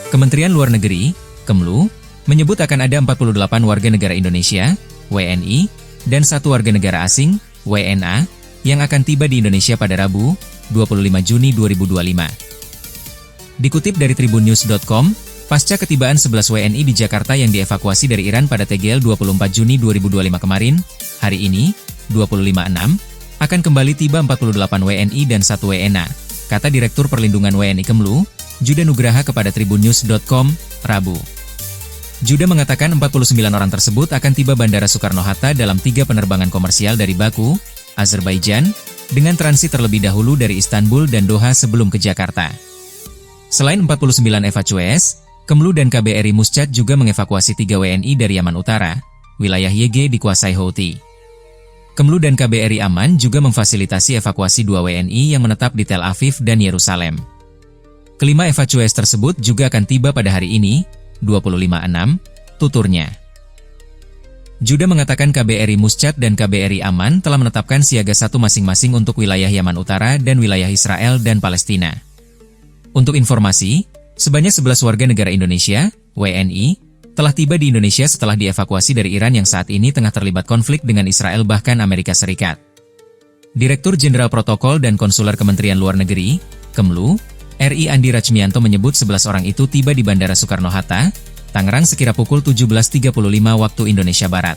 Kementerian Luar Negeri, Kemlu, menyebut akan ada 48 warga negara Indonesia, WNI, dan 1 warga negara asing, WNA, yang akan tiba di Indonesia pada Rabu, 25 Juni 2025. Dikutip dari tribunnews.com, pasca ketibaan 11 WNI di Jakarta yang dievakuasi dari Iran pada tanggal 24 Juni 2025 kemarin, hari ini, 25/6, akan kembali tiba 48 WNI dan 1 WNA, kata Direktur Perlindungan WNI Kemlu, Juda Nugraha kepada tribunnews.com, Rabu. Juda mengatakan 49 orang tersebut akan tiba Bandara Soekarno-Hatta dalam 3 penerbangan komersial dari Baku, Azerbaijan, dengan transit terlebih dahulu dari Istanbul dan Doha sebelum ke Jakarta. Selain 49 evacuees, Kemlu dan KBRI Muscat juga mengevakuasi 3 WNI dari Yaman Utara, wilayah YG dikuasai Houthi. Kemlu dan KBRI Aman juga memfasilitasi evakuasi 2 WNI yang menetap di Tel Aviv dan Yerusalem. Kelima evacuees tersebut juga akan tiba pada hari ini, 25/6, tuturnya. Juda mengatakan KBRI Muscat dan KBRI Aman telah menetapkan siaga 1 masing-masing untuk wilayah Yaman Utara dan wilayah Israel dan Palestina. Untuk informasi, sebanyak 11 warga negara Indonesia, WNI, telah tiba di Indonesia setelah dievakuasi dari Iran yang saat ini tengah terlibat konflik dengan Israel bahkan Amerika Serikat. Direktur Jenderal Protokol dan Konsuler Kementerian Luar Negeri, Kemlu, RI Andi Rachmianto menyebut 11 orang itu tiba di Bandara Soekarno-Hatta, Tangerang sekira pukul 17.35 waktu Indonesia Barat.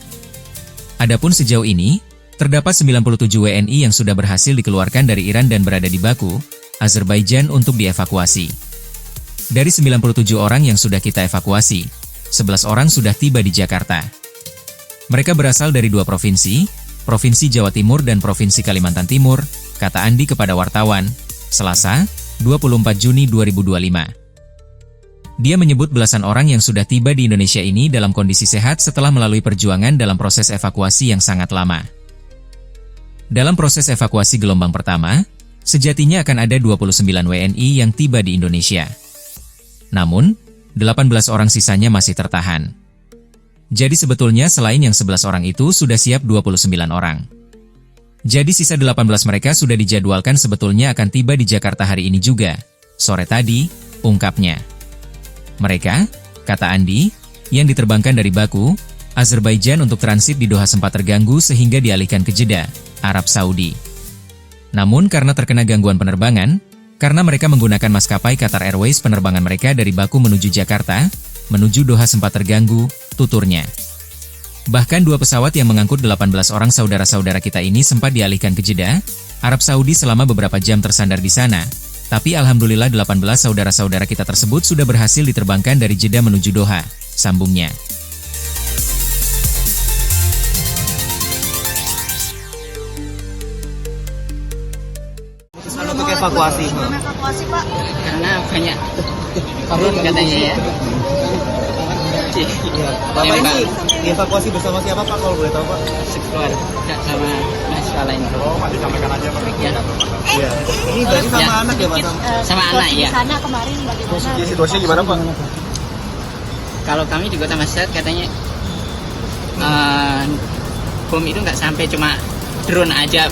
Adapun sejauh ini, terdapat 97 WNI yang sudah berhasil dikeluarkan dari Iran dan berada di Baku, Azerbaijan untuk dievakuasi. Dari 97 orang yang sudah kita evakuasi, 11 orang sudah tiba di Jakarta. Mereka berasal dari 2 provinsi, Provinsi Jawa Timur dan Provinsi Kalimantan Timur, kata Andi kepada wartawan, Selasa, 24 Juni 2025. Dia menyebut belasan orang yang sudah tiba di Indonesia ini dalam kondisi sehat setelah melalui perjuangan dalam proses evakuasi yang sangat lama. Dalam proses evakuasi gelombang pertama, sejatinya akan ada 29 WNI yang tiba di Indonesia. Namun, 18 orang sisanya masih tertahan. Jadi sebetulnya selain yang 11 orang itu sudah siap 29 orang. Jadi sisa 18 mereka sudah dijadwalkan sebetulnya akan tiba di Jakarta hari ini juga, sore tadi, ungkapnya. Mereka, kata Andi, yang diterbangkan dari Baku, Azerbaijan untuk transit di Doha sempat terganggu sehingga dialihkan ke Jeddah, Arab Saudi. Namun karena terkena gangguan penerbangan, karena mereka menggunakan maskapai Qatar Airways penerbangan mereka dari Baku menuju Jakarta, menuju Doha sempat terganggu, tuturnya. Bahkan 2 pesawat yang mengangkut 18 orang saudara-saudara kita ini sempat dialihkan ke Jeddah, Arab Saudi selama beberapa jam tersandar di sana. Tapi alhamdulillah 18 saudara-saudara kita tersebut sudah berhasil diterbangkan dari Jeddah menuju Doha, sambungnya. Untuk evakuasi, Pak. Karena banyak turun katanya ya. Bapak ini dievakuasi bersama siapa Pak kalau boleh tahu Pak? Sekeluarga sama mahasiswa lain. Oh, masih sampaikan aja Pak. Ya. Iya. Ini berarti sama anak ya Pak? Sama anak ya. Di sana kemarin bagaimana? Situasinya gimana Pak? Kalau kami di Kota Masjid katanya bom itu nggak sampai, cuma drone aja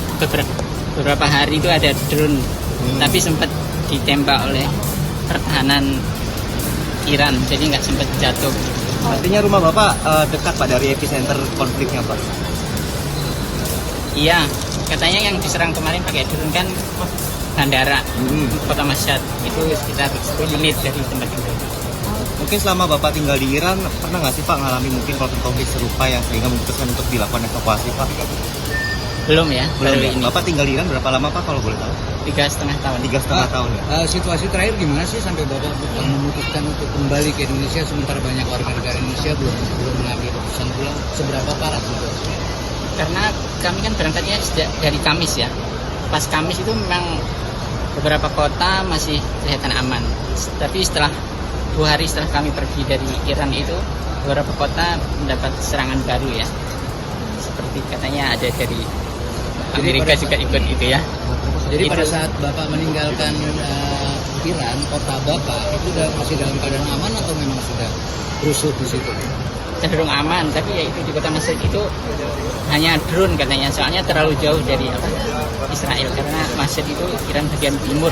beberapa hari itu ada drone, tapi sempat ditembak oleh pertahanan Iran, jadi nggak sempat jatuh. Artinya rumah Bapak dekat Pak dari epicenter konfliknya Pak? Iya, katanya yang diserang kemarin pakai drone kan bandara Kota Masjid, itu sekitar 10 menit dari tempat itu. Mungkin selama Bapak tinggal di Iran, pernah nggak sih Pak ngalami mungkin konflik serupa yang sehingga memutuskan untuk dilakukan evakuasi Pak? Belum ya, Belum baru ya? ini. Bapak tinggal di Iran berapa lama Pak kalau boleh tahu? 3,5 tahun. 3,5 tahun ya? Situasi terakhir gimana sih sampai Bapak memutuskan untuk kembali ke Indonesia sementara banyak warga negara Indonesia belum mengambil keputusan pulang? Seberapa parah situasinya? Karena kami kan berangkatnya sejak dari Kamis ya. Pas Kamis itu memang beberapa kota masih kelihatan aman. Tapi setelah 2 hari setelah kami pergi dari Iran itu, beberapa kota mendapat serangan baru ya. Seperti katanya ada dari Amerika juga ikut itu ya. Jadi Itu. pada saat Bapak meninggalkan Iran, kota Bapak itu masih dalam keadaan aman atau memang sudah rusuh di situ? Cenderung aman, tapi ya itu di Kota Mesir itu hanya drone katanya, soalnya terlalu jauh dari Israel, karena Mesir itu Iran bagian timur.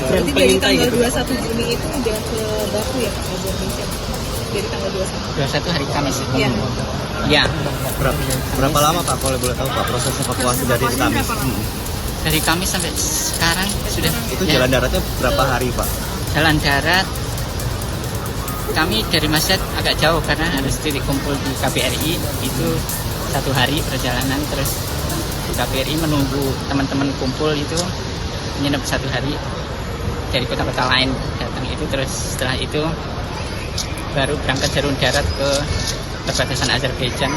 Berarti dari tanggal 21 Juni itu udah ke Baku ya Pak, Bogor Indonesia? Dari tanggal 21? 21 hari Kamis. Iya. Ya, Berapa lama Pak kalau boleh tahu Pak proses evakuasi dari Kamis? dari Kamis sampai sekarang sudah. Itu ya, jalan daratnya berapa hari Pak? jalan darat kami dari Masjid agak jauh karena harus titik kumpul di KBRI itu 1 hari perjalanan, terus di KBRI menunggu teman-teman kumpul itu menginap 1 hari dari kota-kota lain datang itu, terus setelah itu baru berangkat jalur darat ke perbatasan Azerbaijan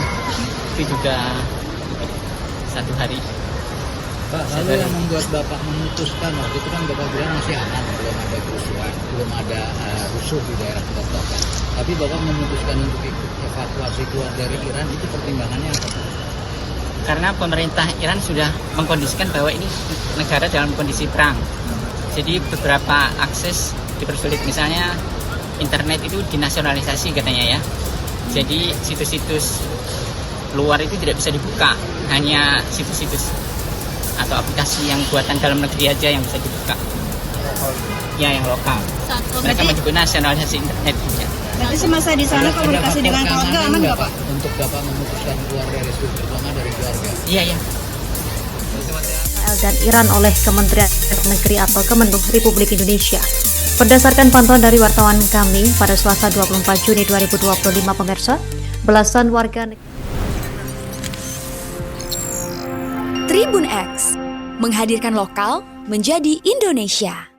itu juga 1 hari. Pak, lalu yang membuat Bapak memutuskan, waktu itu kan Bapak bilang masih aman, belum ada kerusuhan, belum ada rusuh di daerah Bapak. Tapi Bapak memutuskan untuk ikut evakuasi keluar dari Iran, itu pertimbangannya apa? Karena pemerintah Iran sudah mengkondisikan bahwa ini negara dalam kondisi perang. Jadi beberapa akses dipersulit, misalnya internet itu dinasionalisasi katanya ya. Jadi situs-situs luar itu tidak bisa dibuka, hanya situs-situs atau aplikasi yang buatan dalam negeri aja yang bisa dibuka. Ya, yang lokal. Mereka menyebut nasionalisasi internet. Ya. Berarti semasa di sana komunikasi dengan keluarga aman nggak Pak? Untuk Bapak memutuskan keluar dari situ, terutama dari keluarga. Iya, iya. Israel dan Iran oleh Kementerian Negeri atau Kemenlu Republik Indonesia. Berdasarkan pantauan dari wartawan kami pada Selasa 24 Juni 2025 pemirsa, belasan warga Tribun X menghadirkan lokal menjadi Indonesia.